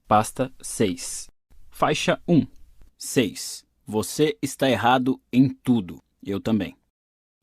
Pasta 6. Faixa 1. 6. Você está errado em tudo. Eu também.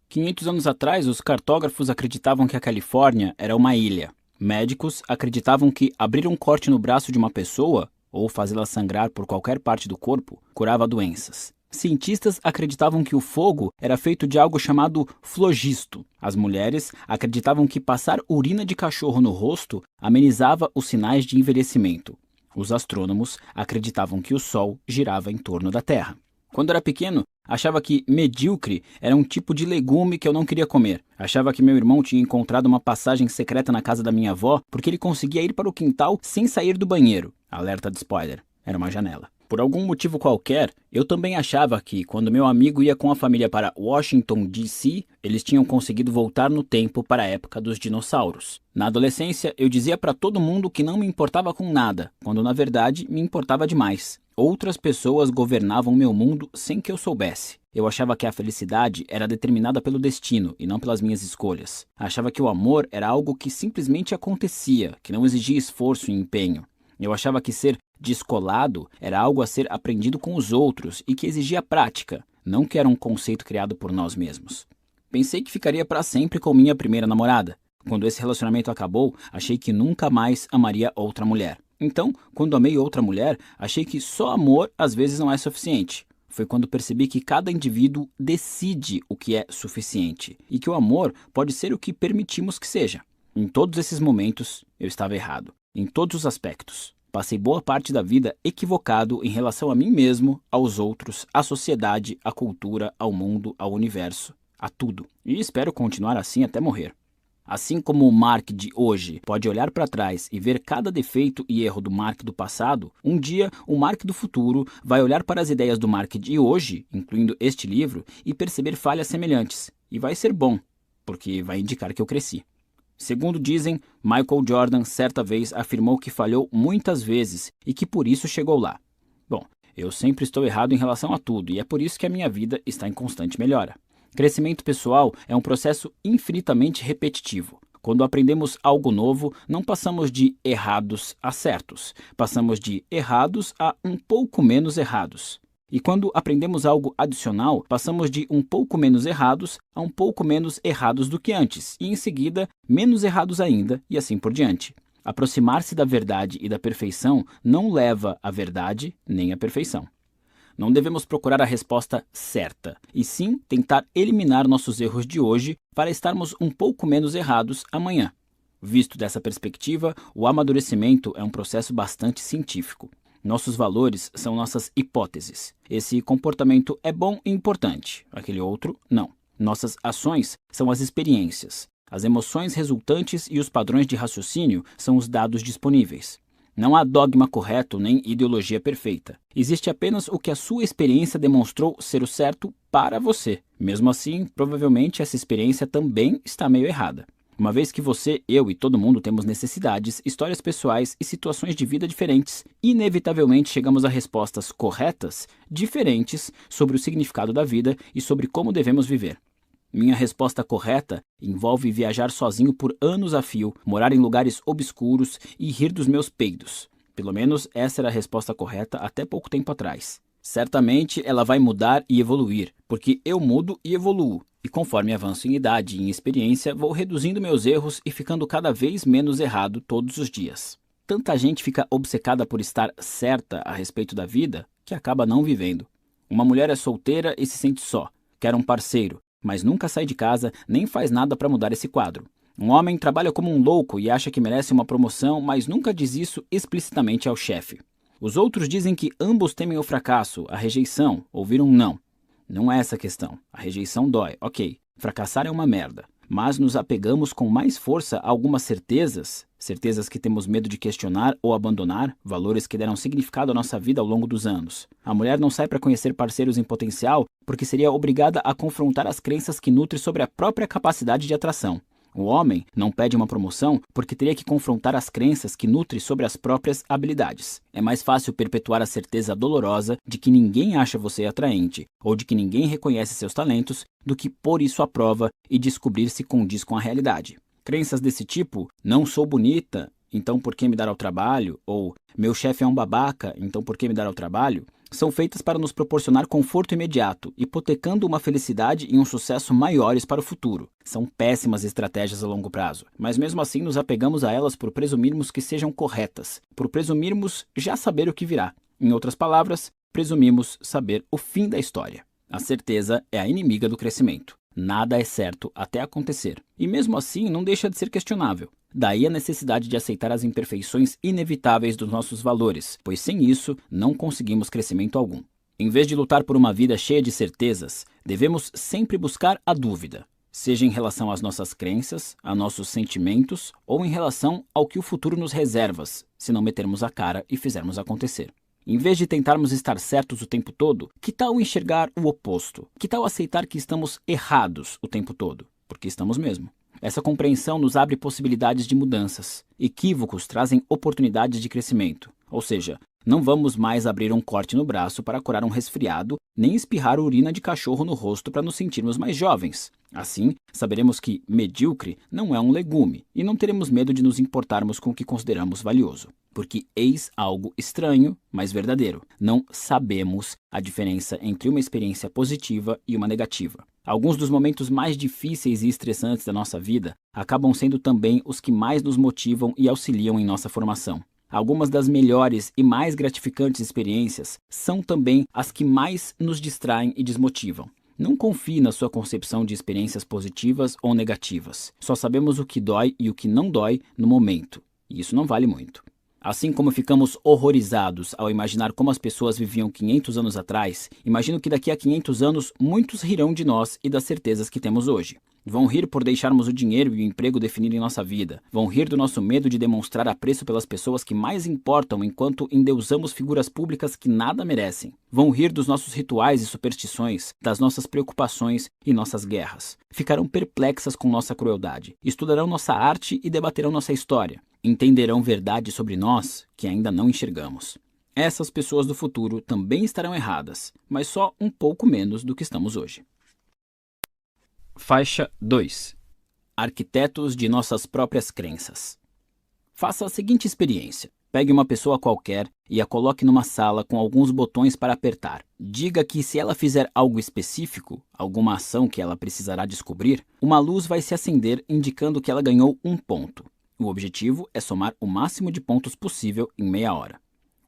500 anos atrás, os cartógrafos acreditavam que a Califórnia era uma ilha. Médicos acreditavam que abrir um corte no braço de uma pessoa, ou fazê-la sangrar por qualquer parte do corpo, curava doenças. Cientistas acreditavam que o fogo era feito de algo chamado flogisto. As mulheres acreditavam que passar urina de cachorro no rosto amenizava os sinais de envelhecimento. Os astrônomos acreditavam que o Sol girava em torno da Terra. Quando era pequeno, achava que medíocre era um tipo de legume que eu não queria comer. Achava que meu irmão tinha encontrado uma passagem secreta na casa da minha avó porque ele conseguia ir para o quintal sem sair do banheiro. Alerta de spoiler. Era uma janela. Por algum motivo qualquer, eu também achava que, quando meu amigo ia com a família para Washington, D.C., eles tinham conseguido voltar no tempo para a época dos dinossauros. Na adolescência, eu dizia para todo mundo que não me importava com nada, quando na verdade me importava demais. Outras pessoas governavam meu mundo sem que eu soubesse. Eu achava que a felicidade era determinada pelo destino e não pelas minhas escolhas. Achava que o amor era algo que simplesmente acontecia, que não exigia esforço e empenho. Eu achava que ser descolado era algo a ser aprendido com os outros e que exigia prática, não que era um conceito criado por nós mesmos. Pensei que ficaria para sempre com minha primeira namorada. Quando esse relacionamento acabou, achei que nunca mais amaria outra mulher. Então, quando amei outra mulher, achei que só amor às vezes não é suficiente. Foi quando percebi que cada indivíduo decide o que é suficiente e que o amor pode ser o que permitimos que seja. Em todos esses momentos, eu estava errado. Em todos os aspectos. Passei boa parte da vida equivocado em relação a mim mesmo, aos outros, à sociedade, à cultura, ao mundo, ao universo, a tudo. E espero continuar assim até morrer. Assim como o Mark de hoje pode olhar para trás e ver cada defeito e erro do Mark do passado, um dia o Mark do futuro vai olhar para as ideias do Mark de hoje, incluindo este livro, e perceber falhas semelhantes. E vai ser bom, porque vai indicar que eu cresci. Segundo dizem, Michael Jordan certa vez afirmou que falhou muitas vezes e que por isso chegou lá. Bom, eu sempre estou errado em relação a tudo e é por isso que a minha vida está em constante melhora. Crescimento pessoal é um processo infinitamente repetitivo. Quando aprendemos algo novo, não passamos de errados a certos, passamos de errados a um pouco menos errados. E quando aprendemos algo adicional, passamos de um pouco menos errados a um pouco menos errados do que antes, e em seguida, menos errados ainda, e assim por diante. Aproximar-se da verdade e da perfeição não leva à verdade nem à perfeição. Não devemos procurar a resposta certa, e sim tentar eliminar nossos erros de hoje para estarmos um pouco menos errados amanhã. Visto dessa perspectiva, o amadurecimento é um processo bastante científico. Nossos valores são nossas hipóteses. Esse comportamento é bom e importante, aquele outro não. Nossas ações são as experiências. As emoções resultantes e os padrões de raciocínio são os dados disponíveis. Não há dogma correto nem ideologia perfeita. Existe apenas o que a sua experiência demonstrou ser o certo para você. Mesmo assim, provavelmente essa experiência também está meio errada. Uma vez que você, eu e todo mundo temos necessidades, histórias pessoais e situações de vida diferentes, inevitavelmente chegamos a respostas corretas, diferentes sobre o significado da vida e sobre como devemos viver. Minha resposta correta envolve viajar sozinho por anos a fio, morar em lugares obscuros e rir dos meus peidos. Pelo menos essa era a resposta correta até pouco tempo atrás. Certamente ela vai mudar e evoluir, porque eu mudo e evoluo. E conforme avanço em idade e em experiência, vou reduzindo meus erros e ficando cada vez menos errado todos os dias. Tanta gente fica obcecada por estar certa a respeito da vida que acaba não vivendo. Uma mulher é solteira e se sente só, quer um parceiro, mas nunca sai de casa nem faz nada para mudar esse quadro. Um homem trabalha como um louco e acha que merece uma promoção, mas nunca diz isso explicitamente ao chefe. Os outros dizem que ambos temem o fracasso, a rejeição, ouvir um não. Não é essa a questão. A rejeição dói, ok. Fracassar é uma merda. Mas nos apegamos com mais força a algumas certezas, certezas que temos medo de questionar ou abandonar, valores que deram significado à nossa vida ao longo dos anos. A mulher não sai para conhecer parceiros em potencial porque seria obrigada a confrontar as crenças que nutre sobre a própria capacidade de atração. O homem não pede uma promoção porque teria que confrontar as crenças que nutre sobre as próprias habilidades. É mais fácil perpetuar a certeza dolorosa de que ninguém acha você atraente ou de que ninguém reconhece seus talentos do que pôr isso à prova e descobrir se condiz com a realidade. Crenças desse tipo, não sou bonita então por que me dar ao trabalho? Ou meu chefe é um babaca, então por que me dar ao trabalho? São feitas para nos proporcionar conforto imediato, hipotecando uma felicidade e um sucesso maiores para o futuro. São péssimas estratégias a longo prazo, mas mesmo assim nos apegamos a elas por presumirmos que sejam corretas, por presumirmos já saber o que virá. Em outras palavras, presumimos saber o fim da história. A certeza é a inimiga do crescimento. Nada é certo até acontecer. E mesmo assim não deixa de ser questionável. Daí a necessidade de aceitar as imperfeições inevitáveis dos nossos valores, pois sem isso não conseguimos crescimento algum. Em vez de lutar por uma vida cheia de certezas, devemos sempre buscar a dúvida, seja em relação às nossas crenças, a nossos sentimentos ou em relação ao que o futuro nos reserva, se não metermos a cara e fizermos acontecer. Em vez de tentarmos estar certos o tempo todo, que tal enxergar o oposto? Que tal aceitar que estamos errados o tempo todo? Porque estamos mesmo. Essa compreensão nos abre possibilidades de mudanças. Equívocos trazem oportunidades de crescimento. Ou seja, não vamos mais abrir um corte no braço para curar um resfriado, nem espirrar urina de cachorro no rosto para nos sentirmos mais jovens. Assim, saberemos que medíocre não é um legume e não teremos medo de nos importarmos com o que consideramos valioso. Porque eis algo estranho, mas verdadeiro. Não sabemos a diferença entre uma experiência positiva e uma negativa. Alguns dos momentos mais difíceis e estressantes da nossa vida acabam sendo também os que mais nos motivam e auxiliam em nossa formação. Algumas das melhores e mais gratificantes experiências são também as que mais nos distraem e desmotivam. Não confie na sua concepção de experiências positivas ou negativas. Só sabemos o que dói e o que não dói no momento. E isso não vale muito. Assim como ficamos horrorizados ao imaginar como as pessoas viviam 500 anos atrás, imagino que daqui a 500 anos muitos rirão de nós e das certezas que temos hoje. Vão rir por deixarmos o dinheiro e o emprego definirem nossa vida. Vão rir do nosso medo de demonstrar apreço pelas pessoas que mais importam enquanto endeusamos figuras públicas que nada merecem. Vão rir dos nossos rituais e superstições, das nossas preocupações e nossas guerras. Ficarão perplexas com nossa crueldade. Estudarão nossa arte e debaterão nossa história. Entenderão verdades sobre nós que ainda não enxergamos. Essas pessoas do futuro também estarão erradas, mas só um pouco menos do que estamos hoje. Faixa 2. Arquitetos de nossas próprias crenças. Faça a seguinte experiência. Pegue uma pessoa qualquer e a coloque numa sala com alguns botões para apertar. Diga que se ela fizer algo específico, alguma ação que ela precisará descobrir, uma luz vai se acender indicando que ela ganhou um ponto. O objetivo é somar o máximo de pontos possível em meia hora.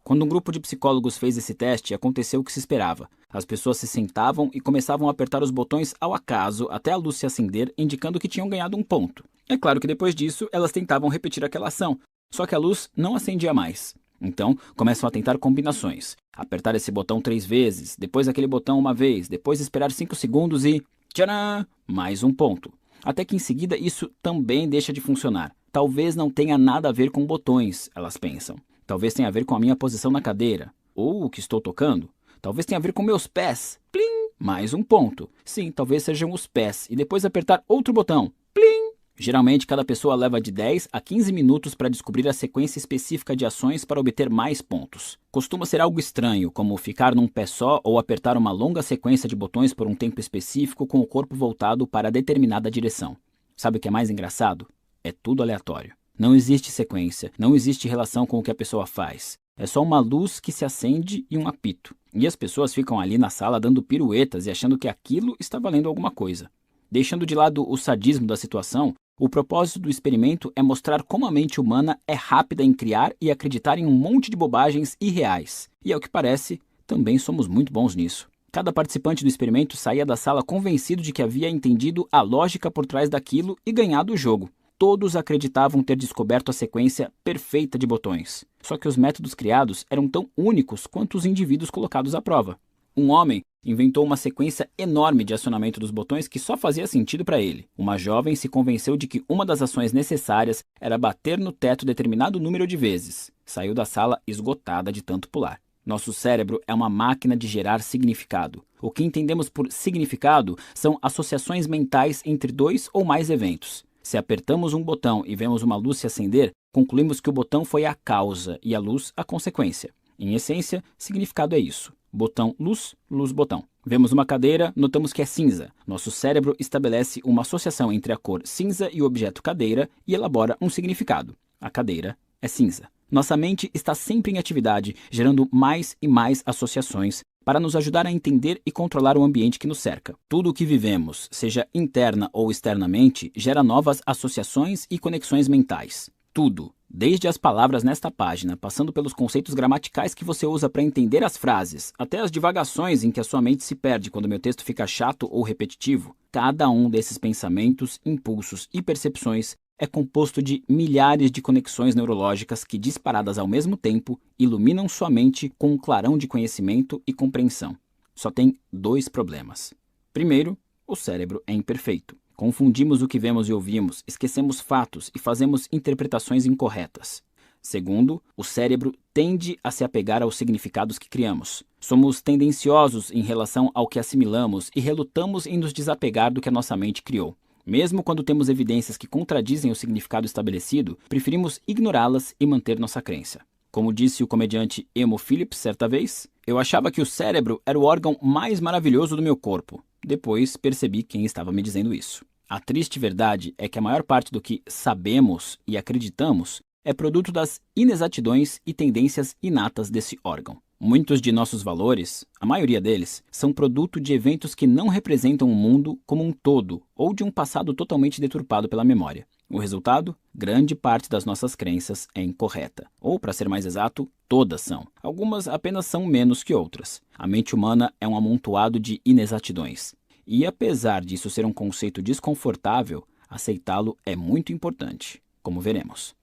Quando um grupo de psicólogos fez esse teste, aconteceu o que se esperava. As pessoas se sentavam e começavam a apertar os botões ao acaso até a luz se acender, indicando que tinham ganhado um ponto. É claro que depois disso, elas tentavam repetir aquela ação, só que a luz não acendia mais. Então, começam a tentar combinações. Apertar esse botão 3 vezes, depois aquele botão uma vez, depois esperar 5 segundos e... tcharam! Mais um ponto. Até que em seguida isso também deixa de funcionar. Talvez não tenha nada a ver com botões, elas pensam. Talvez tenha a ver com a minha posição na cadeira. Ou o que estou tocando. Talvez tenha a ver com meus pés. Plim! Mais um ponto. Sim, talvez sejam os pés. E depois apertar outro botão. Plim! Geralmente, cada pessoa leva de 10 a 15 minutos para descobrir a sequência específica de ações para obter mais pontos. Costuma ser algo estranho, como ficar num pé só ou apertar uma longa sequência de botões por um tempo específico com o corpo voltado para determinada direção. Sabe o que é mais engraçado? É tudo aleatório. Não existe sequência, não existe relação com o que a pessoa faz. É só uma luz que se acende e um apito. E as pessoas ficam ali na sala dando piruetas e achando que aquilo está valendo alguma coisa. Deixando de lado o sadismo da situação, o propósito do experimento é mostrar como a mente humana é rápida em criar e acreditar em um monte de bobagens irreais. E ao que parece, também somos muito bons nisso. Cada participante do experimento saía da sala convencido de que havia entendido a lógica por trás daquilo e ganhado o jogo. Todos acreditavam ter descoberto a sequência perfeita de botões. Só que os métodos criados eram tão únicos quanto os indivíduos colocados à prova. Um homem inventou uma sequência enorme de acionamento dos botões que só fazia sentido para ele. Uma jovem se convenceu de que uma das ações necessárias era bater no teto determinado número de vezes. Saiu da sala esgotada de tanto pular. Nosso cérebro é uma máquina de gerar significado. O que entendemos por significado são associações mentais entre dois ou mais eventos. Se apertamos um botão e vemos uma luz se acender, concluímos que o botão foi a causa e a luz a consequência. Em essência, significado é isso. Botão, luz, luz, botão. Vemos uma cadeira, notamos que é cinza. Nosso cérebro estabelece uma associação entre a cor cinza e o objeto cadeira e elabora um significado. A cadeira é cinza. Nossa mente está sempre em atividade, gerando mais e mais associações para nos ajudar a entender e controlar o ambiente que nos cerca. Tudo o que vivemos, seja interna ou externamente, gera novas associações e conexões mentais. Tudo, desde as palavras nesta página, passando pelos conceitos gramaticais que você usa para entender as frases, até as divagações em que a sua mente se perde quando meu texto fica chato ou repetitivo, cada um desses pensamentos, impulsos e percepções é composto de milhares de conexões neurológicas que, disparadas ao mesmo tempo, iluminam sua mente com um clarão de conhecimento e compreensão. Só tem dois problemas. Primeiro, o cérebro é imperfeito. Confundimos o que vemos e ouvimos, esquecemos fatos e fazemos interpretações incorretas. Segundo, o cérebro tende a se apegar aos significados que criamos. Somos tendenciosos em relação ao que assimilamos e relutamos em nos desapegar do que a nossa mente criou. Mesmo quando temos evidências que contradizem o significado estabelecido, preferimos ignorá-las e manter nossa crença. Como disse o comediante Emo Phillips certa vez, eu achava que o cérebro era o órgão mais maravilhoso do meu corpo. Depois percebi quem estava me dizendo isso. A triste verdade é que a maior parte do que sabemos e acreditamos é produto das inexatidões e tendências inatas desse órgão. Muitos de nossos valores, a maioria deles, são produto de eventos que não representam o mundo como um todo ou de um passado totalmente deturpado pela memória. O resultado? Grande parte das nossas crenças é incorreta. Ou, para ser mais exato, todas são. Algumas apenas são menos que outras. A mente humana é um amontoado de inexatidões. E apesar disso ser um conceito desconfortável, aceitá-lo é muito importante, como veremos.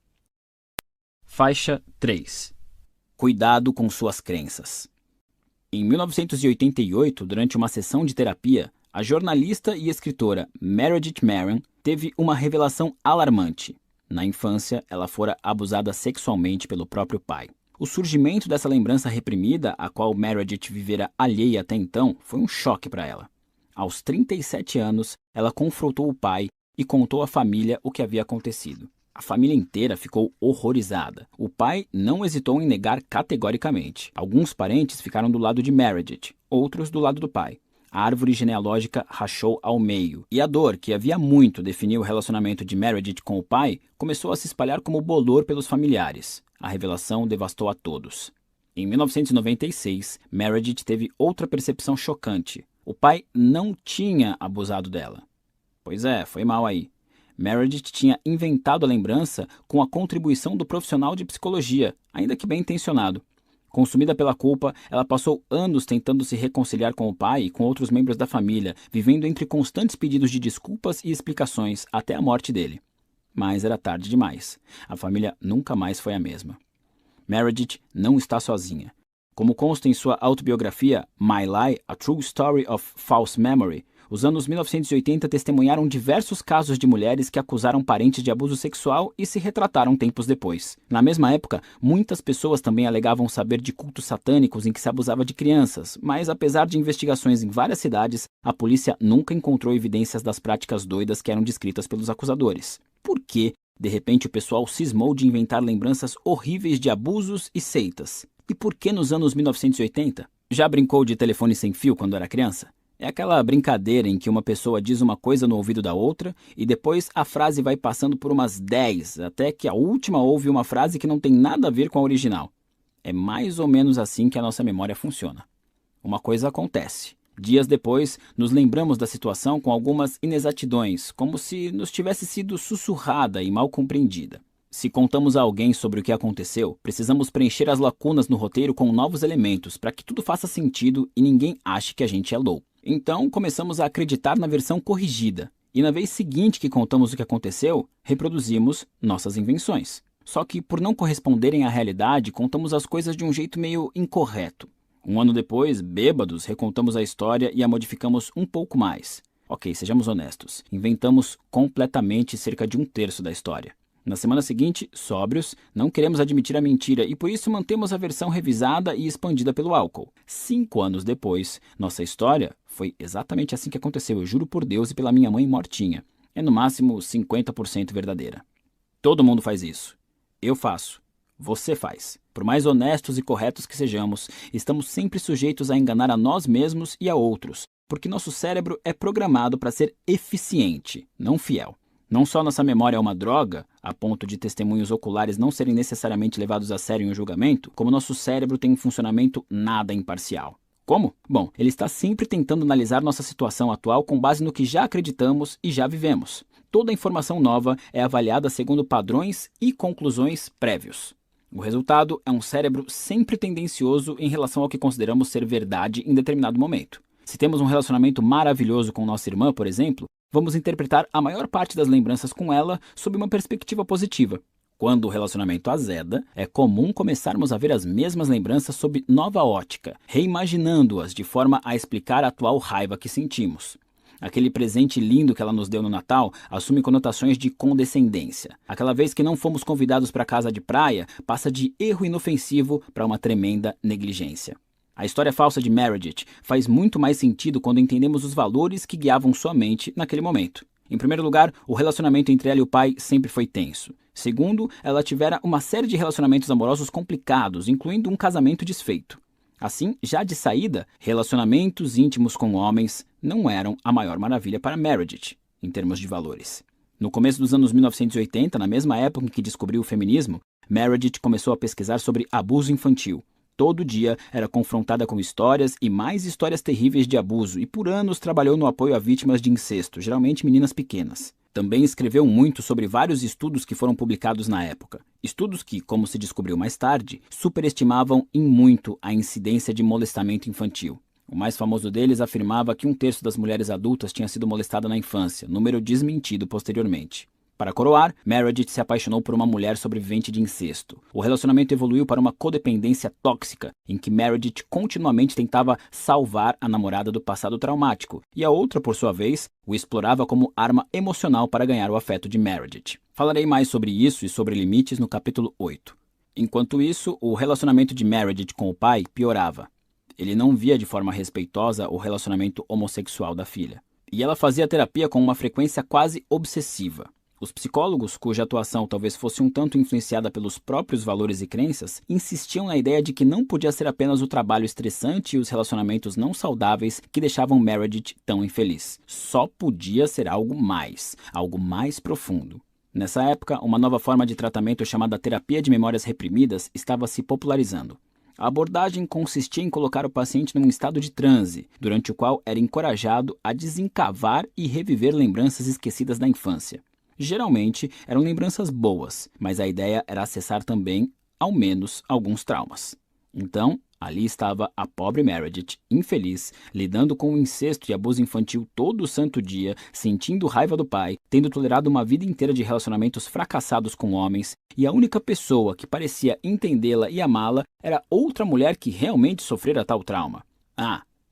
Faixa 3. Cuidado com suas crenças. Em 1988, durante uma sessão de terapia, a jornalista e escritora Meredith Marron teve uma revelação alarmante. Na infância, ela fora abusada sexualmente pelo próprio pai. O surgimento dessa lembrança reprimida, a qual Meredith vivera alheia até então, foi um choque para ela. Aos 37 anos, ela confrontou o pai e contou à família o que havia acontecido. A família inteira ficou horrorizada. O pai não hesitou em negar categoricamente. Alguns parentes ficaram do lado de Meredith, outros do lado do pai. A árvore genealógica rachou ao meio, e a dor, que havia muito definido o relacionamento de Meredith com o pai, começou a se espalhar como bolor pelos familiares. A revelação devastou a todos. Em 1996, Meredith teve outra percepção chocante. O pai não tinha abusado dela. Pois é, foi mal aí. Meredith tinha inventado a lembrança com a contribuição do profissional de psicologia, ainda que bem intencionado. Consumida pela culpa, ela passou anos tentando se reconciliar com o pai e com outros membros da família, vivendo entre constantes pedidos de desculpas e explicações até a morte dele. Mas era tarde demais. A família nunca mais foi a mesma. Meredith não está sozinha. Como consta em sua autobiografia My Lie, A True Story of False Memory, os anos 1980 testemunharam diversos casos de mulheres que acusaram parentes de abuso sexual e se retrataram tempos depois. Na mesma época, muitas pessoas também alegavam saber de cultos satânicos em que se abusava de crianças, mas apesar de investigações em várias cidades, a polícia nunca encontrou evidências das práticas doidas que eram descritas pelos acusadores. Por que, de repente, o pessoal cismou de inventar lembranças horríveis de abusos e seitas? E por que nos anos 1980? Já brincou de telefone sem fio quando era criança? É aquela brincadeira em que uma pessoa diz uma coisa no ouvido da outra e depois a frase vai passando por umas 10, até que a última ouve uma frase que não tem nada a ver com a original. É mais ou menos assim que a nossa memória funciona. Uma coisa acontece. Dias depois, nos lembramos da situação com algumas inexatidões, como se nos tivesse sido sussurrada e mal compreendida. Se contamos a alguém sobre o que aconteceu, precisamos preencher as lacunas no roteiro com novos elementos para que tudo faça sentido e ninguém ache que a gente é louco. Então, começamos a acreditar na versão corrigida, e na vez seguinte que contamos o que aconteceu, reproduzimos nossas invenções. Só que, por não corresponderem à realidade, contamos as coisas de um jeito meio incorreto. Um ano depois, bêbados, recontamos a história e a modificamos um pouco mais. Ok, sejamos honestos, inventamos completamente cerca de 1/3 da história. Na semana seguinte, sóbrios, não queremos admitir a mentira e por isso mantemos a versão revisada e expandida pelo álcool. 5 anos depois, nossa história foi exatamente assim que aconteceu, eu juro por Deus e pela minha mãe mortinha. É no máximo 50% verdadeira. Todo mundo faz isso. Eu faço. Você faz. Por mais honestos e corretos que sejamos, estamos sempre sujeitos a enganar a nós mesmos e a outros, porque nosso cérebro é programado para ser eficiente, não fiel. Não só nossa memória é uma droga, a ponto de testemunhos oculares não serem necessariamente levados a sério em um julgamento, como nosso cérebro tem um funcionamento nada imparcial. Como? Bom, ele está sempre tentando analisar nossa situação atual com base no que já acreditamos e já vivemos. Toda informação nova é avaliada segundo padrões e conclusões prévios. O resultado é um cérebro sempre tendencioso em relação ao que consideramos ser verdade em determinado momento. Se temos um relacionamento maravilhoso com nossa irmã, por exemplo, vamos interpretar a maior parte das lembranças com ela sob uma perspectiva positiva. Quando o relacionamento azeda, é comum começarmos a ver as mesmas lembranças sob nova ótica, reimaginando-as de forma a explicar a atual raiva que sentimos. Aquele presente lindo que ela nos deu no Natal assume conotações de condescendência. Aquela vez que não fomos convidados para a casa de praia passa de erro inofensivo para uma tremenda negligência. A história falsa de Meredith faz muito mais sentido quando entendemos os valores que guiavam sua mente naquele momento. Em primeiro lugar, o relacionamento entre ela e o pai sempre foi tenso. Segundo, ela tivera uma série de relacionamentos amorosos complicados, incluindo um casamento desfeito. Assim, já de saída, relacionamentos íntimos com homens não eram a maior maravilha para Meredith, em termos de valores. No começo dos anos 1980, na mesma época em que descobriu o feminismo, Meredith começou a pesquisar sobre abuso infantil. Todo dia era confrontada com histórias e mais histórias terríveis de abuso e por anos trabalhou no apoio a vítimas de incesto, geralmente meninas pequenas. Também escreveu muito sobre vários estudos que foram publicados na época. Estudos que, como se descobriu mais tarde, superestimavam em muito a incidência de molestamento infantil. O mais famoso deles afirmava que 1/3 das mulheres adultas tinha sido molestada na infância, número desmentido posteriormente. Para coroar, Meredith se apaixonou por uma mulher sobrevivente de incesto. O relacionamento evoluiu para uma codependência tóxica, em que Meredith continuamente tentava salvar a namorada do passado traumático, e a outra, por sua vez, o explorava como arma emocional para ganhar o afeto de Meredith. Falarei mais sobre isso e sobre limites no capítulo 8. Enquanto isso, o relacionamento de Meredith com o pai piorava. Ele não via de forma respeitosa o relacionamento homossexual da filha. E ela fazia terapia com uma frequência quase obsessiva. Os psicólogos, cuja atuação talvez fosse um tanto influenciada pelos próprios valores e crenças, insistiam na ideia de que não podia ser apenas o trabalho estressante e os relacionamentos não saudáveis que deixavam Meredith tão infeliz. Só podia ser algo mais profundo. Nessa época, uma nova forma de tratamento chamada terapia de memórias reprimidas estava se popularizando. A abordagem consistia em colocar o paciente num estado de transe, durante o qual era encorajado a desencavar e reviver lembranças esquecidas da infância. Geralmente eram lembranças boas, mas a ideia era acessar também, ao menos, alguns traumas. Então, ali estava a pobre Meredith, infeliz, lidando com o incesto e abuso infantil todo o santo dia, sentindo raiva do pai, tendo tolerado uma vida inteira de relacionamentos fracassados com homens, e a única pessoa que parecia entendê-la e amá-la era outra mulher que realmente sofrera tal trauma.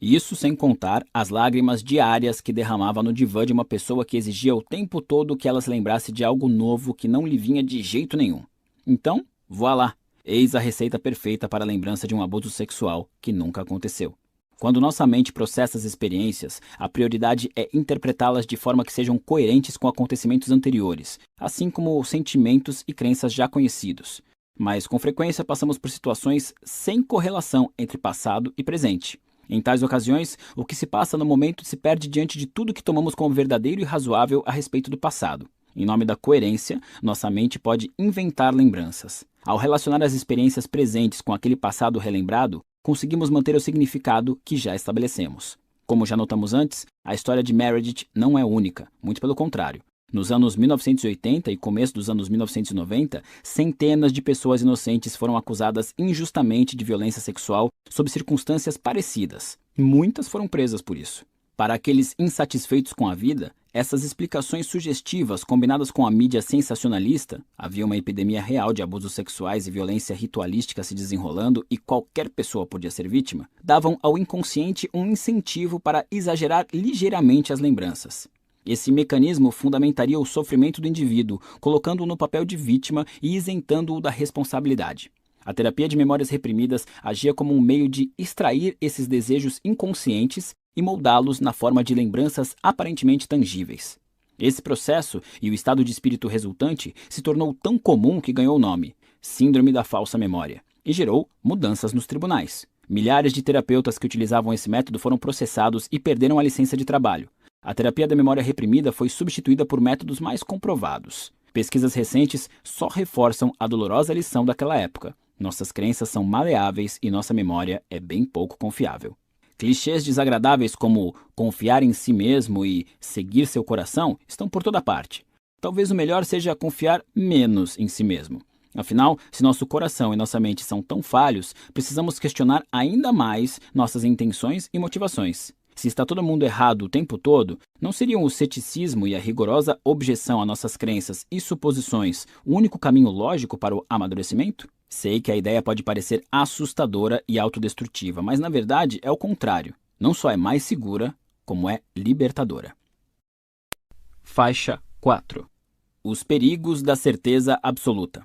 Isso sem contar as lágrimas diárias que derramava no divã de uma pessoa que exigia o tempo todo que ela se lembrasse de algo novo que não lhe vinha de jeito nenhum. Então, voilá! Eis a receita perfeita para a lembrança de um abuso sexual que nunca aconteceu. Quando nossa mente processa as experiências, a prioridade é interpretá-las de forma que sejam coerentes com acontecimentos anteriores, assim como sentimentos e crenças já conhecidos. Mas, com frequência, passamos por situações sem correlação entre passado e presente. Em tais ocasiões, o que se passa no momento se perde diante de tudo que tomamos como verdadeiro e razoável a respeito do passado. Em nome da coerência, nossa mente pode inventar lembranças. Ao relacionar as experiências presentes com aquele passado relembrado, conseguimos manter o significado que já estabelecemos. Como já notamos antes, a história de Meredith não é única, muito pelo contrário. Nos anos 1980 e começo dos anos 1990, centenas de pessoas inocentes foram acusadas injustamente de violência sexual sob circunstâncias parecidas. Muitas foram presas por isso. Para aqueles insatisfeitos com a vida, essas explicações sugestivas, combinadas com a mídia sensacionalista, havia uma epidemia real de abusos sexuais e violência ritualística se desenrolando e qualquer pessoa podia ser vítima, davam ao inconsciente um incentivo para exagerar ligeiramente as lembranças. Esse mecanismo fundamentaria o sofrimento do indivíduo, colocando-o no papel de vítima e isentando-o da responsabilidade. A terapia de memórias reprimidas agia como um meio de extrair esses desejos inconscientes e moldá-los na forma de lembranças aparentemente tangíveis. Esse processo e o estado de espírito resultante se tornou tão comum que ganhou o nome Síndrome da Falsa Memória e gerou mudanças nos tribunais. Milhares de terapeutas que utilizavam esse método foram processados e perderam a licença de trabalho. A terapia da memória reprimida foi substituída por métodos mais comprovados. Pesquisas recentes só reforçam a dolorosa lição daquela época. Nossas crenças são maleáveis e nossa memória é bem pouco confiável. Clichês desagradáveis como confiar em si mesmo e seguir seu coração estão por toda parte. Talvez o melhor seja confiar menos em si mesmo. Afinal, se nosso coração e nossa mente são tão falhos, precisamos questionar ainda mais nossas intenções e motivações. Se está todo mundo errado o tempo todo, não seriam o ceticismo e a rigorosa objeção a nossas crenças e suposições o único caminho lógico para o amadurecimento? Sei que a ideia pode parecer assustadora e autodestrutiva, mas na verdade é o contrário. Não só é mais segura, como é libertadora. Faixa 4. Os perigos da certeza absoluta.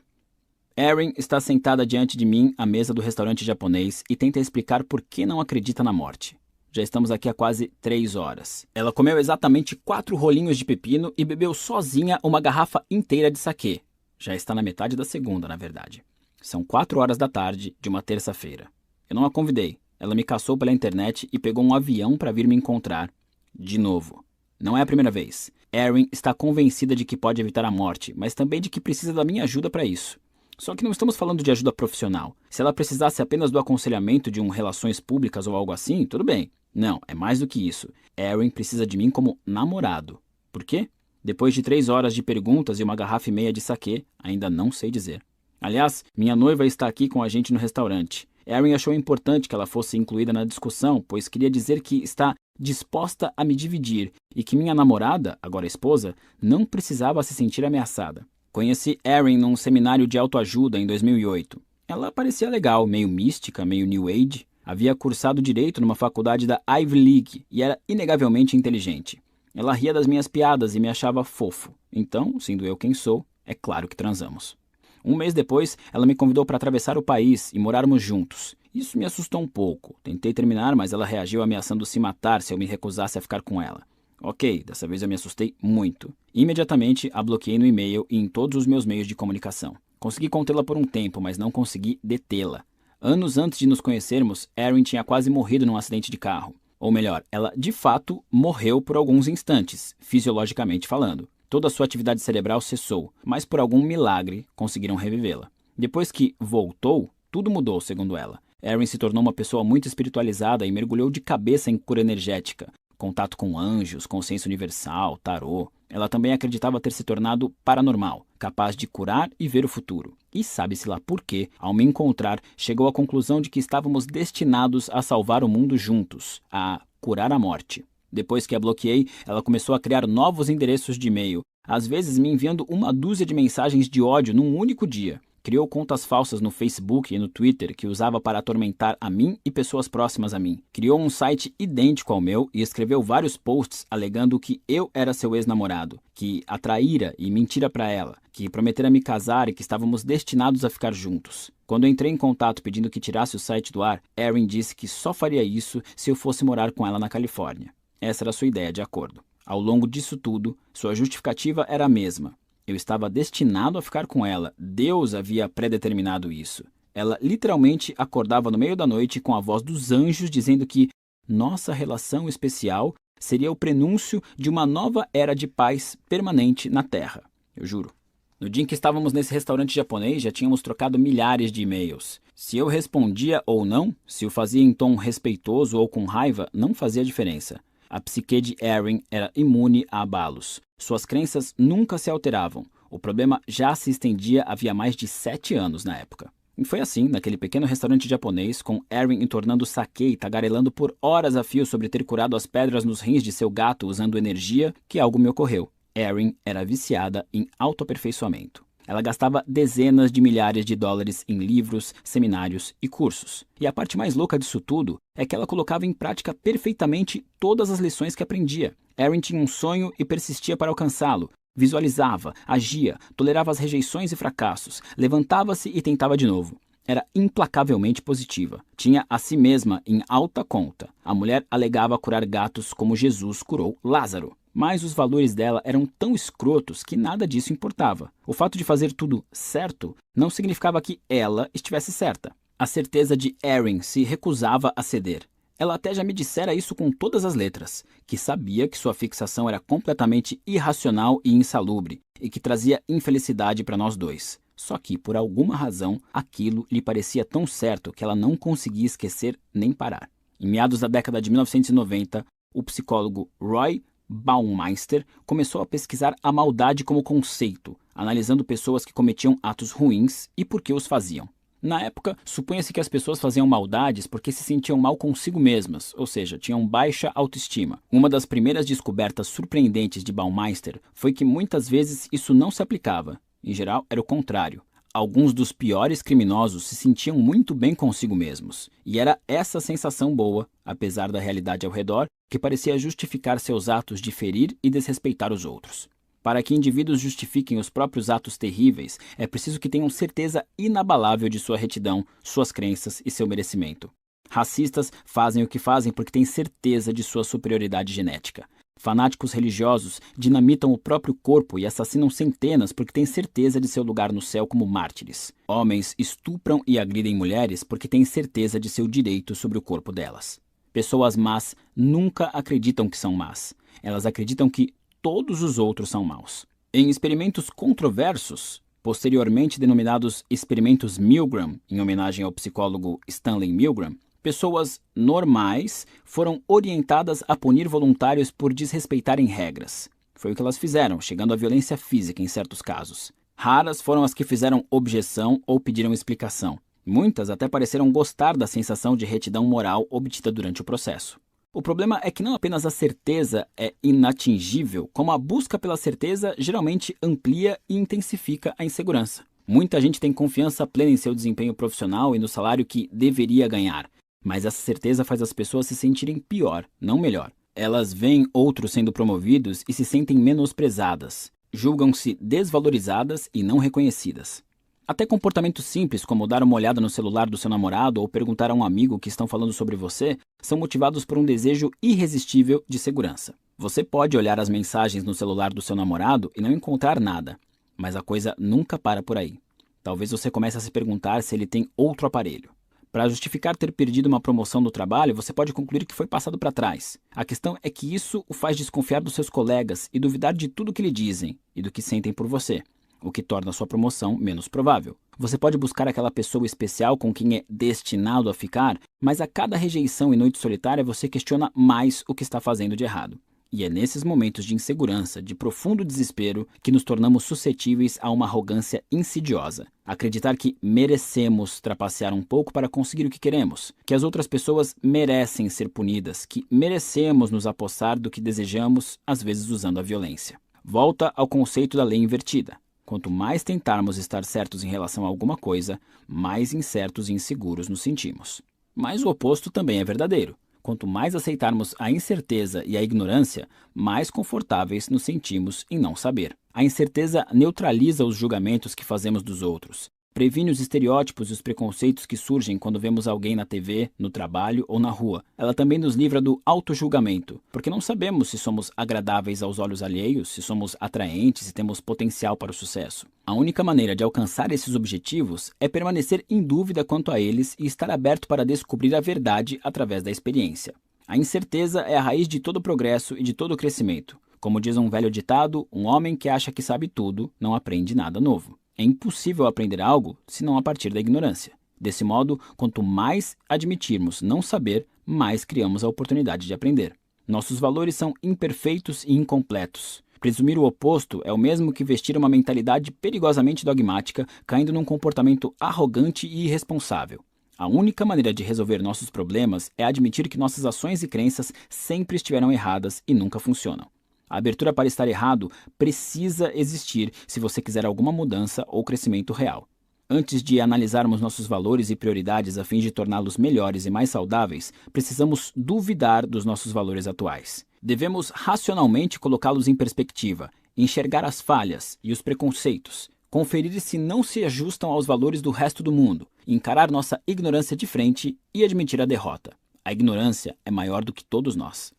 Erin está sentada diante de mim à mesa do restaurante japonês e tenta explicar por que não acredita na morte. Já estamos aqui há quase 3 horas. Ela comeu exatamente 4 rolinhos de pepino e bebeu sozinha uma garrafa inteira de saquê. Já está na metade da segunda, na verdade. São 4 horas da tarde de uma terça-feira. Eu não a convidei. Ela me caçou pela internet e pegou um avião para vir me encontrar. De novo. Não é a primeira vez. Erin está convencida de que pode evitar a morte, mas também de que precisa da minha ajuda para isso. Só que não estamos falando de ajuda profissional. Se ela precisasse apenas do aconselhamento de relações públicas ou algo assim, tudo bem. Não, é mais do que isso. Erin precisa de mim como namorado. Por quê? Depois de 3 horas de perguntas e uma garrafa e meia de saquê, ainda não sei dizer. Aliás, minha noiva está aqui com a gente no restaurante. Erin achou importante que ela fosse incluída na discussão, pois queria dizer que está disposta a me dividir e que minha namorada, agora esposa, não precisava se sentir ameaçada. Conheci Erin num seminário de autoajuda em 2008. Ela parecia legal, meio mística, meio New Age. Havia cursado Direito numa faculdade da Ivy League e era inegavelmente inteligente. Ela ria das minhas piadas e me achava fofo. Então, sendo eu quem sou, é claro que transamos. 1 mês depois, ela me convidou para atravessar o país e morarmos juntos. Isso me assustou um pouco. Tentei terminar, mas ela reagiu ameaçando se matar se eu me recusasse a ficar com ela. Ok, dessa vez eu me assustei muito. Imediatamente, a bloqueei no e-mail e em todos os meus meios de comunicação. Consegui contê-la por um tempo, mas não consegui detê-la. Anos antes de nos conhecermos, Erin tinha quase morrido num acidente de carro. Ou melhor, ela de fato morreu por alguns instantes, fisiologicamente falando. Toda a sua atividade cerebral cessou, mas por algum milagre conseguiram revivê-la. Depois que voltou, tudo mudou, segundo ela. Erin se tornou uma pessoa muito espiritualizada e mergulhou de cabeça em cura energética, contato com anjos, consciência universal, tarô. Ela também acreditava ter se tornado paranormal, capaz de curar e ver o futuro. E sabe-se lá por quê, ao me encontrar, chegou à conclusão de que estávamos destinados a salvar o mundo juntos, a curar a morte. Depois que a bloqueei, ela começou a criar novos endereços de e-mail, às vezes me enviando 1 dúzia de mensagens de ódio num único dia. Criou contas falsas no Facebook e no Twitter que usava para atormentar a mim e pessoas próximas a mim. Criou um site idêntico ao meu e escreveu vários posts alegando que eu era seu ex-namorado, que a traíra e mentira para ela, que prometera me casar e que estávamos destinados a ficar juntos. Quando eu entrei em contato pedindo que tirasse o site do ar, Erin disse que só faria isso se eu fosse morar com ela na Califórnia. Essa era a sua ideia de acordo. Ao longo disso tudo, sua justificativa era a mesma. Eu estava destinado a ficar com ela. Deus havia predeterminado isso. Ela literalmente acordava no meio da noite com a voz dos anjos dizendo que nossa relação especial seria o prenúncio de uma nova era de paz permanente na Terra. Eu juro. No dia em que estávamos nesse restaurante japonês, já tínhamos trocado milhares de e-mails. Se eu respondia ou não, se o fazia em tom respeitoso ou com raiva, não fazia diferença. A psique de Erin era imune a abalos. Suas crenças nunca se alteravam. O problema já se estendia havia mais de 7 anos na época. E foi assim, naquele pequeno restaurante japonês, com Erin entornando saquê e tagarelando por horas a fio sobre ter curado as pedras nos rins de seu gato usando energia, que algo me ocorreu. Erin era viciada em autoaperfeiçoamento. Ela gastava dezenas de milhares de dólares em livros, seminários e cursos. E a parte mais louca disso tudo é que ela colocava em prática perfeitamente todas as lições que aprendia. Erin tinha um sonho e persistia para alcançá-lo. Visualizava, agia, tolerava as rejeições e fracassos, levantava-se e tentava de novo. Era implacavelmente positiva. Tinha a si mesma em alta conta. A mulher alegava curar gatos como Jesus curou Lázaro. Mas os valores dela eram tão escrotos que nada disso importava. O fato de fazer tudo certo não significava que ela estivesse certa. A certeza de Erin se recusava a ceder. Ela até já me dissera isso com todas as letras, que sabia que sua fixação era completamente irracional e insalubre, e que trazia infelicidade para nós dois. Só que, por alguma razão, aquilo lhe parecia tão certo que ela não conseguia esquecer nem parar. Em meados da década de 1990, o psicólogo Roy Baumeister começou a pesquisar a maldade como conceito, analisando pessoas que cometiam atos ruins e por que os faziam. Na época, supunha-se que as pessoas faziam maldades porque se sentiam mal consigo mesmas, ou seja, tinham baixa autoestima. Uma das primeiras descobertas surpreendentes de Baumeister foi que muitas vezes isso não se aplicava. Em geral, era o contrário. Alguns dos piores criminosos se sentiam muito bem consigo mesmos, e era essa sensação boa, apesar da realidade ao redor, que parecia justificar seus atos de ferir e desrespeitar os outros. Para que indivíduos justifiquem os próprios atos terríveis, é preciso que tenham certeza inabalável de sua retidão, suas crenças e seu merecimento. Racistas fazem o que fazem porque têm certeza de sua superioridade genética. Fanáticos religiosos dinamitam o próprio corpo e assassinam centenas porque têm certeza de seu lugar no céu como mártires. Homens estupram e agridem mulheres porque têm certeza de seu direito sobre o corpo delas. Pessoas más nunca acreditam que são más. Elas acreditam que todos os outros são maus. Em experimentos controversos, posteriormente denominados experimentos Milgram, em homenagem ao psicólogo Stanley Milgram, pessoas normais foram orientadas a punir voluntários por desrespeitarem regras. Foi o que elas fizeram, chegando à violência física em certos casos. Raras foram as que fizeram objeção ou pediram explicação. Muitas até pareceram gostar da sensação de retidão moral obtida durante o processo. O problema é que não apenas a certeza é inatingível, como a busca pela certeza geralmente amplia e intensifica a insegurança. Muita gente tem confiança plena em seu desempenho profissional e no salário que deveria ganhar, mas essa certeza faz as pessoas se sentirem pior, não melhor. Elas veem outros sendo promovidos e se sentem menosprezadas, julgam-se desvalorizadas e não reconhecidas. Até comportamentos simples, como dar uma olhada no celular do seu namorado ou perguntar a um amigo que estão falando sobre você, são motivados por um desejo irresistível de segurança. Você pode olhar as mensagens no celular do seu namorado e não encontrar nada, mas a coisa nunca para por aí. Talvez você comece a se perguntar se ele tem outro aparelho. Para justificar ter perdido uma promoção no trabalho, você pode concluir que foi passado para trás. A questão é que isso o faz desconfiar dos seus colegas e duvidar de tudo que lhe dizem e do que sentem por você, o que torna sua promoção menos provável. Você pode buscar aquela pessoa especial com quem é destinado a ficar, mas a cada rejeição e noite solitária você questiona mais o que está fazendo de errado. E é nesses momentos de insegurança, de profundo desespero, que nos tornamos suscetíveis a uma arrogância insidiosa. Acreditar que merecemos trapacear um pouco para conseguir o que queremos, que as outras pessoas merecem ser punidas, que merecemos nos apossar do que desejamos, às vezes usando a violência. Volta ao conceito da lei invertida. Quanto mais tentarmos estar certos em relação a alguma coisa, mais incertos e inseguros nos sentimos. Mas o oposto também é verdadeiro. Quanto mais aceitarmos a incerteza e a ignorância, mais confortáveis nos sentimos em não saber. A incerteza neutraliza os julgamentos que fazemos dos outros. Previne os estereótipos e os preconceitos que surgem quando vemos alguém na TV, no trabalho ou na rua. Ela também nos livra do autojulgamento, porque não sabemos se somos agradáveis aos olhos alheios, se somos atraentes e temos potencial para o sucesso. A única maneira de alcançar esses objetivos é permanecer em dúvida quanto a eles e estar aberto para descobrir a verdade através da experiência. A incerteza é a raiz de todo progresso e de todo crescimento. Como diz um velho ditado, um homem que acha que sabe tudo não aprende nada novo. É impossível aprender algo senão a partir da ignorância. Desse modo, quanto mais admitirmos não saber, mais criamos a oportunidade de aprender. Nossos valores são imperfeitos e incompletos. Presumir o oposto é o mesmo que vestir uma mentalidade perigosamente dogmática, caindo num comportamento arrogante e irresponsável. A única maneira de resolver nossos problemas é admitir que nossas ações e crenças sempre estiveram erradas e nunca funcionam. A abertura para estar errado precisa existir se você quiser alguma mudança ou crescimento real. Antes de analisarmos nossos valores e prioridades a fim de torná-los melhores e mais saudáveis, precisamos duvidar dos nossos valores atuais. Devemos racionalmente colocá-los em perspectiva, enxergar as falhas e os preconceitos, conferir se não se ajustam aos valores do resto do mundo, encarar nossa ignorância de frente e admitir a derrota. A ignorância é maior do que todos nós.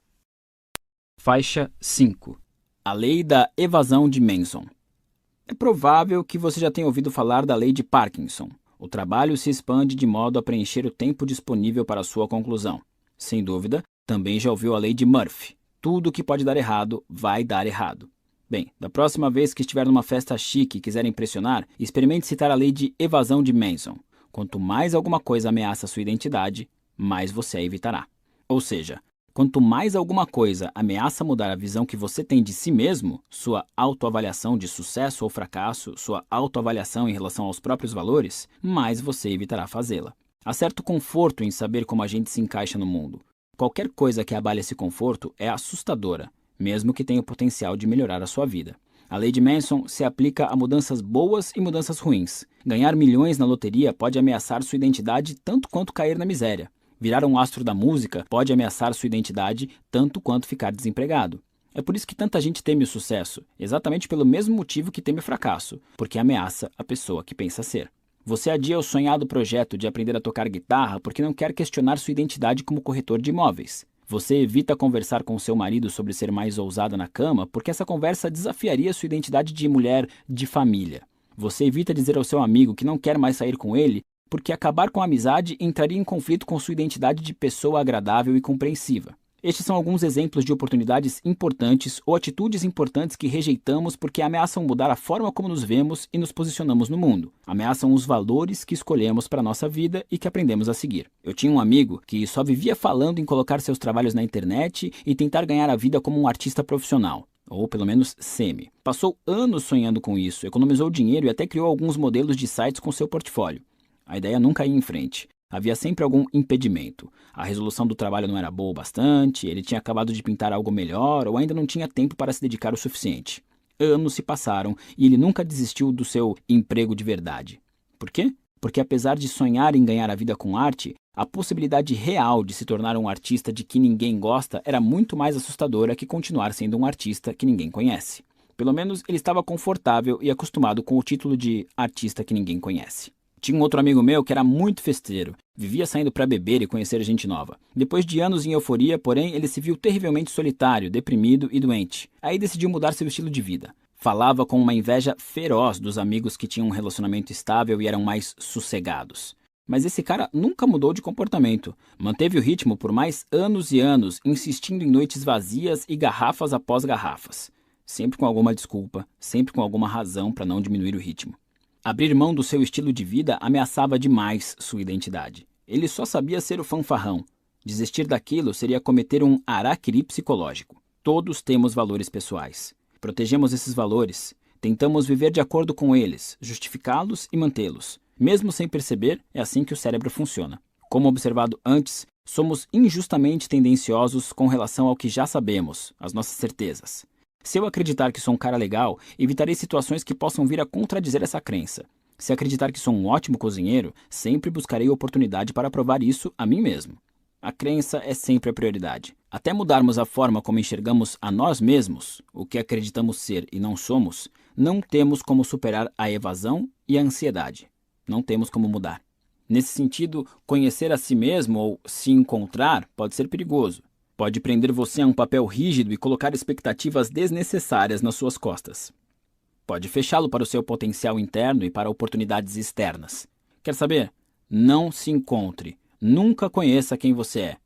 Faixa 5. A Lei da Evasão de Manson. É provável que você já tenha ouvido falar da Lei de Parkinson. O trabalho se expande de modo a preencher o tempo disponível para sua conclusão. Sem dúvida, também já ouviu a lei de Murphy. Tudo que pode dar errado, vai dar errado. Bem, da próxima vez que estiver numa festa chique e quiser impressionar, experimente citar a lei de evasão de Manson. Quanto mais alguma coisa ameaça sua identidade, mais você a evitará. Ou seja, quanto mais alguma coisa ameaça mudar a visão que você tem de si mesmo, sua autoavaliação de sucesso ou fracasso, sua autoavaliação em relação aos próprios valores, mais você evitará fazê-la. Há certo conforto em saber como a gente se encaixa no mundo. Qualquer coisa que abale esse conforto é assustadora, mesmo que tenha o potencial de melhorar a sua vida. A lei de Manson se aplica a mudanças boas e mudanças ruins. Ganhar milhões na loteria pode ameaçar sua identidade tanto quanto cair na miséria. Virar um astro da música pode ameaçar sua identidade tanto quanto ficar desempregado. É por isso que tanta gente teme o sucesso, exatamente pelo mesmo motivo que teme o fracasso, porque ameaça a pessoa que pensa ser. Você adia o sonhado projeto de aprender a tocar guitarra porque não quer questionar sua identidade como corretor de imóveis. Você evita conversar com seu marido sobre ser mais ousada na cama porque essa conversa desafiaria sua identidade de mulher de família. Você evita dizer ao seu amigo que não quer mais sair com ele porque acabar com a amizade entraria em conflito com sua identidade de pessoa agradável e compreensiva. Estes são alguns exemplos de oportunidades importantes ou atitudes importantes que rejeitamos porque ameaçam mudar a forma como nos vemos e nos posicionamos no mundo. Ameaçam os valores que escolhemos para a nossa vida e que aprendemos a seguir. Eu tinha um amigo que só vivia falando em colocar seus trabalhos na internet e tentar ganhar a vida como um artista profissional. Ou pelo menos semi. Passou anos sonhando com isso, economizou dinheiro e até criou alguns modelos de sites com seu portfólio. A ideia nunca ia em frente. Havia sempre algum impedimento. A resolução do trabalho não era boa o bastante, ele tinha acabado de pintar algo melhor ou ainda não tinha tempo para se dedicar o suficiente. Anos se passaram e ele nunca desistiu do seu emprego de verdade. Por quê? Porque apesar de sonhar em ganhar a vida com arte, a possibilidade real de se tornar um artista de que ninguém gosta era muito mais assustadora que continuar sendo um artista que ninguém conhece. Pelo menos ele estava confortável e acostumado com o título de artista que ninguém conhece. Tinha um outro amigo meu que era muito festeiro, vivia saindo para beber e conhecer gente nova. Depois de anos em euforia, porém, ele se viu terrivelmente solitário, deprimido e doente. Aí decidiu mudar seu estilo de vida. Falava com uma inveja feroz dos amigos que tinham um relacionamento estável e eram mais sossegados. Mas esse cara nunca mudou de comportamento. Manteve o ritmo por mais anos e anos, insistindo em noites vazias e garrafas após garrafas. Sempre com alguma desculpa, sempre com alguma razão para não diminuir o ritmo. Abrir mão do seu estilo de vida ameaçava demais sua identidade. Ele só sabia ser o fanfarrão. Desistir daquilo seria cometer um harakiri psicológico. Todos temos valores pessoais. Protegemos esses valores. Tentamos viver de acordo com eles, justificá-los e mantê-los. Mesmo sem perceber, é assim que o cérebro funciona. Como observado antes, somos injustamente tendenciosos com relação ao que já sabemos, as nossas certezas. Se eu acreditar que sou um cara legal, evitarei situações que possam vir a contradizer essa crença. Se acreditar que sou um ótimo cozinheiro, sempre buscarei oportunidade para provar isso a mim mesmo. A crença é sempre a prioridade. Até mudarmos a forma como enxergamos a nós mesmos, o que acreditamos ser e não somos, não temos como superar a evasão e a ansiedade. Não temos como mudar. Nesse sentido, conhecer a si mesmo ou se encontrar pode ser perigoso. Pode prender você a um papel rígido e colocar expectativas desnecessárias nas suas costas. Pode fechá-lo para o seu potencial interno e para oportunidades externas. Quer saber? Não se encontre. Nunca conheça quem você é.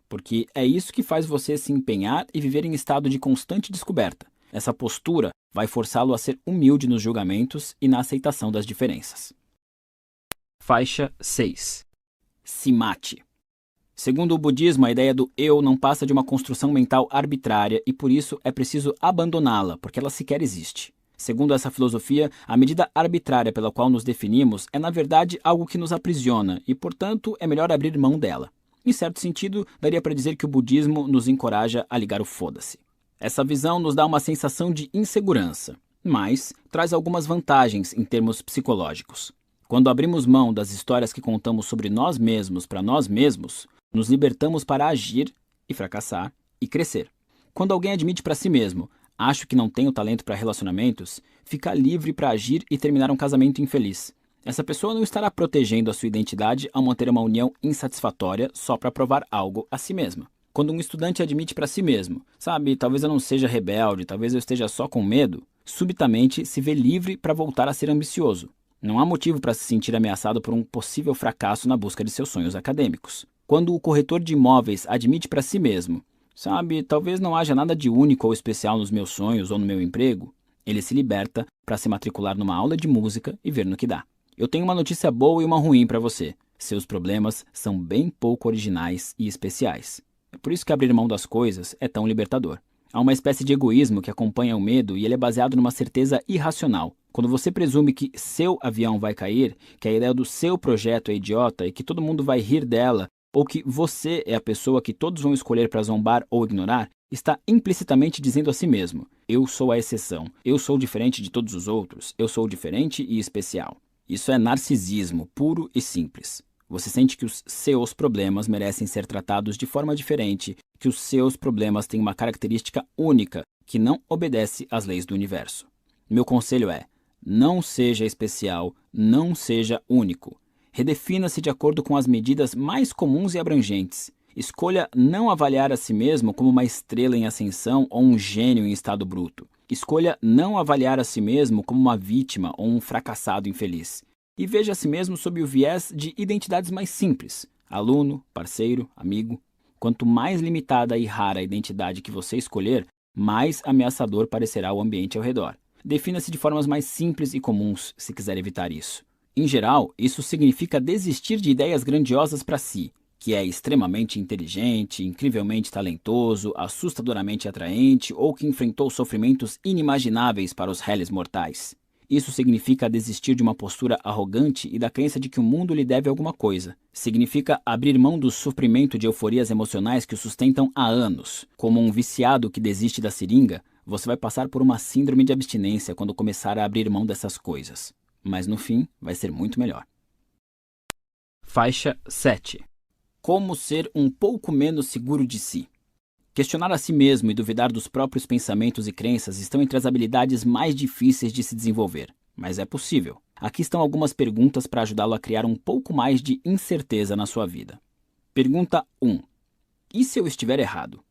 Porque é isso que faz você se empenhar e viver em estado de constante descoberta. Essa postura vai forçá-lo a ser humilde nos julgamentos e na aceitação das diferenças. Faixa 6. Se mate. Segundo o budismo, a ideia do eu não passa de uma construção mental arbitrária e por isso é preciso abandoná-la, porque ela sequer existe. Segundo essa filosofia, a medida arbitrária pela qual nos definimos é na verdade algo que nos aprisiona e, portanto, é melhor abrir mão dela. Em certo sentido, daria para dizer que o budismo nos encoraja a ligar o foda-se. Essa visão nos dá uma sensação de insegurança, mas traz algumas vantagens em termos psicológicos. Quando abrimos mão das histórias que contamos sobre nós mesmos para nós mesmos, nos libertamos para agir e fracassar e crescer. Quando alguém admite para si mesmo, acho que não tenho talento para relacionamentos, fica livre para agir e terminar um casamento infeliz. Essa pessoa não estará protegendo a sua identidade ao manter uma união insatisfatória só para provar algo a si mesma. Quando um estudante admite para si mesmo, sabe, talvez eu não seja rebelde, talvez eu esteja só com medo, subitamente se vê livre para voltar a ser ambicioso. Não há motivo para se sentir ameaçado por um possível fracasso na busca de seus sonhos acadêmicos. Quando o corretor de imóveis admite para si mesmo: sabe, talvez não haja nada de único ou especial nos meus sonhos ou no meu emprego, ele se liberta para se matricular numa aula de música e ver no que dá. Eu tenho uma notícia boa e uma ruim para você. Seus problemas são bem pouco originais e especiais. É por isso que abrir mão das coisas é tão libertador. Há uma espécie de egoísmo que acompanha o medo e ele é baseado numa certeza irracional. Quando você presume que seu avião vai cair, que a ideia do seu projeto é idiota e que todo mundo vai rir dela, ou que você é a pessoa que todos vão escolher para zombar ou ignorar, está implicitamente dizendo a si mesmo: eu sou a exceção, eu sou diferente de todos os outros, eu sou diferente e especial. Isso é narcisismo puro e simples. Você sente que os seus problemas merecem ser tratados de forma diferente, que os seus problemas têm uma característica única que não obedece às leis do universo. Meu conselho é: não seja especial, não seja único. Redefina-se de acordo com as medidas mais comuns e abrangentes. Escolha não avaliar a si mesmo como uma estrela em ascensão ou um gênio em estado bruto. Escolha não avaliar a si mesmo como uma vítima ou um fracassado infeliz. E veja a si mesmo sob o viés de identidades mais simples: aluno, parceiro, amigo. Quanto mais limitada e rara a identidade que você escolher, mais ameaçador parecerá o ambiente ao redor. Defina-se de formas mais simples e comuns, se quiser evitar isso. Em geral, isso significa desistir de ideias grandiosas para si, que é extremamente inteligente, incrivelmente talentoso, assustadoramente atraente ou que enfrentou sofrimentos inimagináveis para os réis mortais. Isso significa desistir de uma postura arrogante e da crença de que o mundo lhe deve alguma coisa. Significa abrir mão do suprimento de euforias emocionais que o sustentam há anos. Como um viciado que desiste da seringa, você vai passar por uma síndrome de abstinência quando começar a abrir mão dessas coisas. Mas no fim, vai ser muito melhor. Faixa 7. Como ser um pouco menos seguro de si. Questionar a si mesmo e duvidar dos próprios pensamentos e crenças estão entre as habilidades mais difíceis de se desenvolver, mas é possível. Aqui estão algumas perguntas para ajudá-lo a criar um pouco mais de incerteza na sua vida. Pergunta 1. E se eu estiver errado?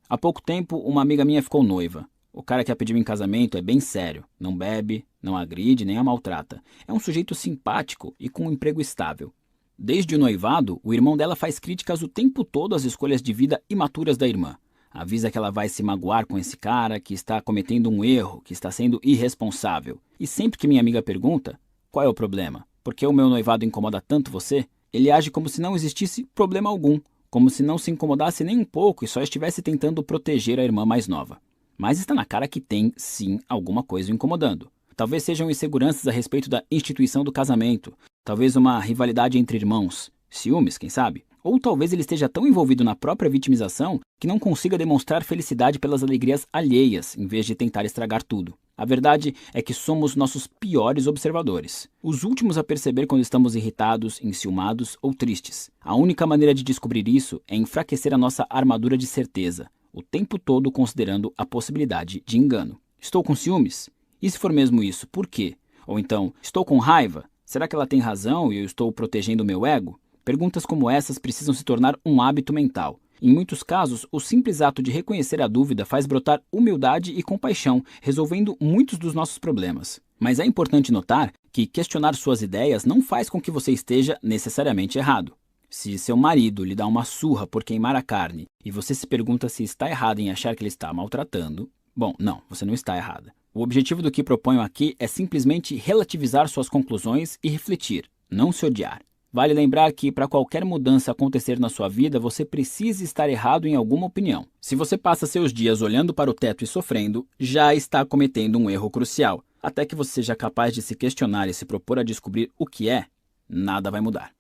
Há pouco tempo, uma amiga minha ficou noiva. O cara que a pediu em casamento é bem sério, não bebe, não agride nem a maltrata. É um sujeito simpático e com um emprego estável. Desde o noivado, o irmão dela faz críticas o tempo todo às escolhas de vida imaturas da irmã. Avisa que ela vai se magoar com esse cara, que está cometendo um erro, que está sendo irresponsável. E sempre que minha amiga pergunta: qual é o problema? Por que o meu noivado incomoda tanto você? Ele age como se não existisse problema algum, como se não se incomodasse nem um pouco e só estivesse tentando proteger a irmã mais nova. Mas está na cara que tem, sim, alguma coisa o incomodando. Talvez sejam inseguranças a respeito da instituição do casamento, talvez uma rivalidade entre irmãos, ciúmes, quem sabe? Ou talvez ele esteja tão envolvido na própria vitimização que não consiga demonstrar felicidade pelas alegrias alheias, em vez de tentar estragar tudo. A verdade é que somos nossos piores observadores, os últimos a perceber quando estamos irritados, enciumados ou tristes. A única maneira de descobrir isso é enfraquecer a nossa armadura de certeza, o tempo todo considerando a possibilidade de engano. Estou com ciúmes? E se for mesmo isso, por quê? Ou então, estou com raiva? Será que ela tem razão e eu estou protegendo o meu ego? Perguntas como essas precisam se tornar um hábito mental. Em muitos casos, o simples ato de reconhecer a dúvida faz brotar humildade e compaixão, resolvendo muitos dos nossos problemas. Mas é importante notar que questionar suas ideias não faz com que você esteja necessariamente errado. Se seu marido lhe dá uma surra por queimar a carne e você se pergunta se está errado em achar que ele está maltratando, bom, não, você não está errada. O objetivo do que proponho aqui é simplesmente relativizar suas conclusões e refletir, não se odiar. Vale lembrar que, para qualquer mudança acontecer na sua vida, você precisa estar errado em alguma opinião. Se você passa seus dias olhando para o teto e sofrendo, já está cometendo um erro crucial. Até que você seja capaz de se questionar e se propor a descobrir o que é, nada vai mudar.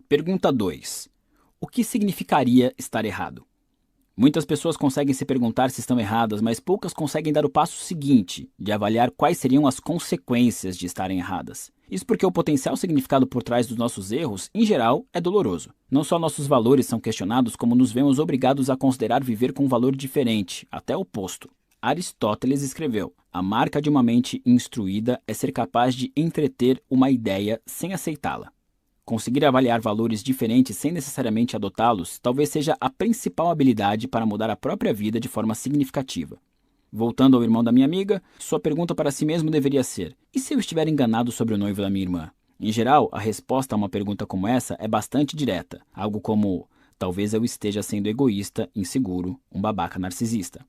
Pergunta 2. O que significaria estar errado? Muitas pessoas conseguem se perguntar se estão erradas, mas poucas conseguem dar o passo seguinte, de avaliar quais seriam as consequências de estarem erradas. Isso porque o potencial significado por trás dos nossos erros, em geral, é doloroso. Não só nossos valores são questionados, como nos vemos obrigados a considerar viver com um valor diferente, até oposto. Aristóteles escreveu: a marca de uma mente instruída é ser capaz de entreter uma ideia sem aceitá-la. Conseguir avaliar valores diferentes sem necessariamente adotá-los talvez seja a principal habilidade para mudar a própria vida de forma significativa. Voltando ao irmão da minha amiga, sua pergunta para si mesmo deveria ser: e se eu estiver enganado sobre o noivo da minha irmã? Em geral, a resposta a uma pergunta como essa é bastante direta, algo como: talvez eu esteja sendo egoísta, inseguro, um babaca narcisista.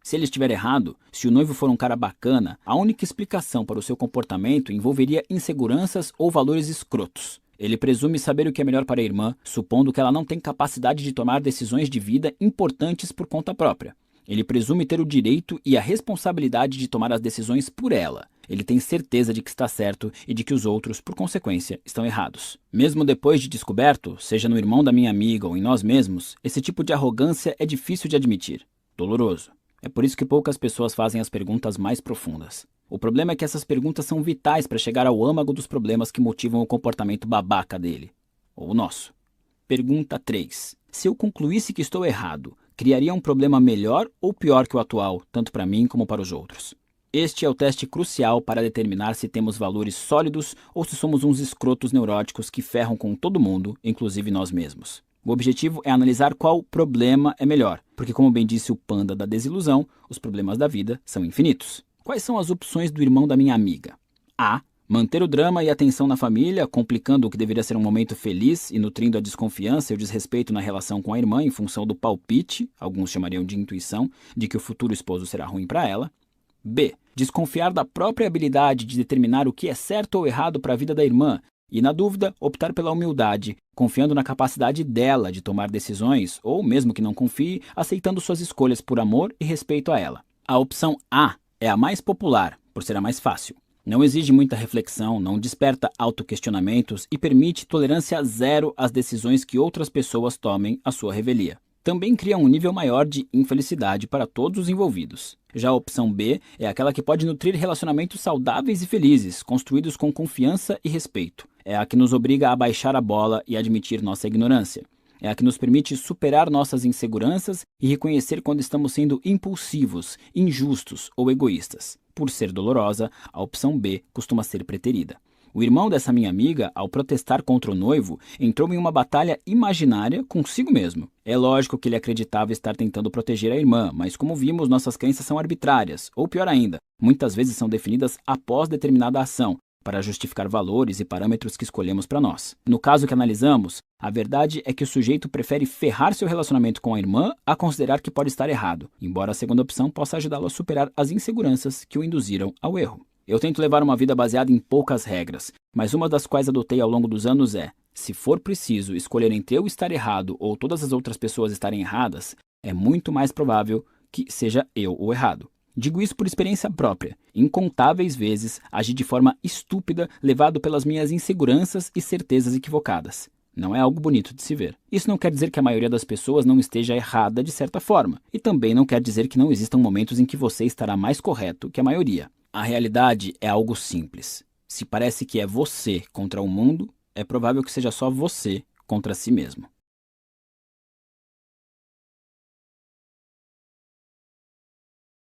Se ele estiver errado, se o noivo for um cara bacana, a única explicação para o seu comportamento envolveria inseguranças ou valores escrotos. Ele presume saber o que é melhor para a irmã, supondo que ela não tem capacidade de tomar decisões de vida importantes por conta própria. Ele presume ter o direito e a responsabilidade de tomar as decisões por ela. Ele tem certeza de que está certo e de que os outros, por consequência, estão errados. Mesmo depois de descoberto, seja no irmão da minha amiga ou em nós mesmos, esse tipo de arrogância é difícil de admitir. Doloroso. É por isso que poucas pessoas fazem as perguntas mais profundas. O problema é que essas perguntas são vitais para chegar ao âmago dos problemas que motivam o comportamento babaca dele. Ou o nosso. Pergunta 3. Se eu concluísse que estou errado, criaria um problema melhor ou pior que o atual, tanto para mim como para os outros? Este é o teste crucial para determinar se temos valores sólidos ou se somos uns escrotos neuróticos que ferram com todo mundo, inclusive nós mesmos. O objetivo é analisar qual problema é melhor, porque como bem disse o panda da desilusão, os problemas da vida são infinitos. Quais são as opções do irmão da minha amiga? A. Manter o drama e a tensão na família, complicando o que deveria ser um momento feliz e nutrindo a desconfiança e o desrespeito na relação com a irmã em função do palpite, alguns chamariam de intuição, de que o futuro esposo será ruim para ela. B. Desconfiar da própria habilidade de determinar o que é certo ou errado para a vida da irmã e, na dúvida, optar pela humildade, confiando na capacidade dela de tomar decisões ou, mesmo que não confie, aceitando suas escolhas por amor e respeito a ela. A opção A é a mais popular, por ser a mais fácil. Não exige muita reflexão, não desperta autoquestionamentos e permite tolerância zero às decisões que outras pessoas tomem à sua revelia. Também cria um nível maior de infelicidade para todos os envolvidos. Já a opção B é aquela que pode nutrir relacionamentos saudáveis e felizes, construídos com confiança e respeito. É a que nos obriga a baixar a bola e admitir nossa ignorância. É a que nos permite superar nossas inseguranças e reconhecer quando estamos sendo impulsivos, injustos ou egoístas. Por ser dolorosa, a opção B costuma ser preterida. O irmão dessa minha amiga, ao protestar contra o noivo, entrou em uma batalha imaginária consigo mesmo. É lógico que ele acreditava estar tentando proteger a irmã, mas como vimos, nossas crenças são arbitrárias, ou pior ainda, muitas vezes são definidas após determinada ação, para justificar valores e parâmetros que escolhemos para nós. No caso que analisamos, a verdade é que o sujeito prefere ferrar seu relacionamento com a irmã a considerar que pode estar errado, embora a segunda opção possa ajudá-lo a superar as inseguranças que o induziram ao erro. Eu tento levar uma vida baseada em poucas regras, mas uma das quais adotei ao longo dos anos é: se for preciso escolher entre eu estar errado ou todas as outras pessoas estarem erradas, é muito mais provável que seja eu o errado. Digo isso por experiência própria. Incontáveis vezes agi de forma estúpida, levado pelas minhas inseguranças e certezas equivocadas. Não é algo bonito de se ver. Isso não quer dizer que a maioria das pessoas não esteja errada de certa forma. E também não quer dizer que não existam momentos em que você estará mais correto que a maioria. A realidade é algo simples. Se parece que é você contra o mundo, é provável que seja só você contra si mesmo.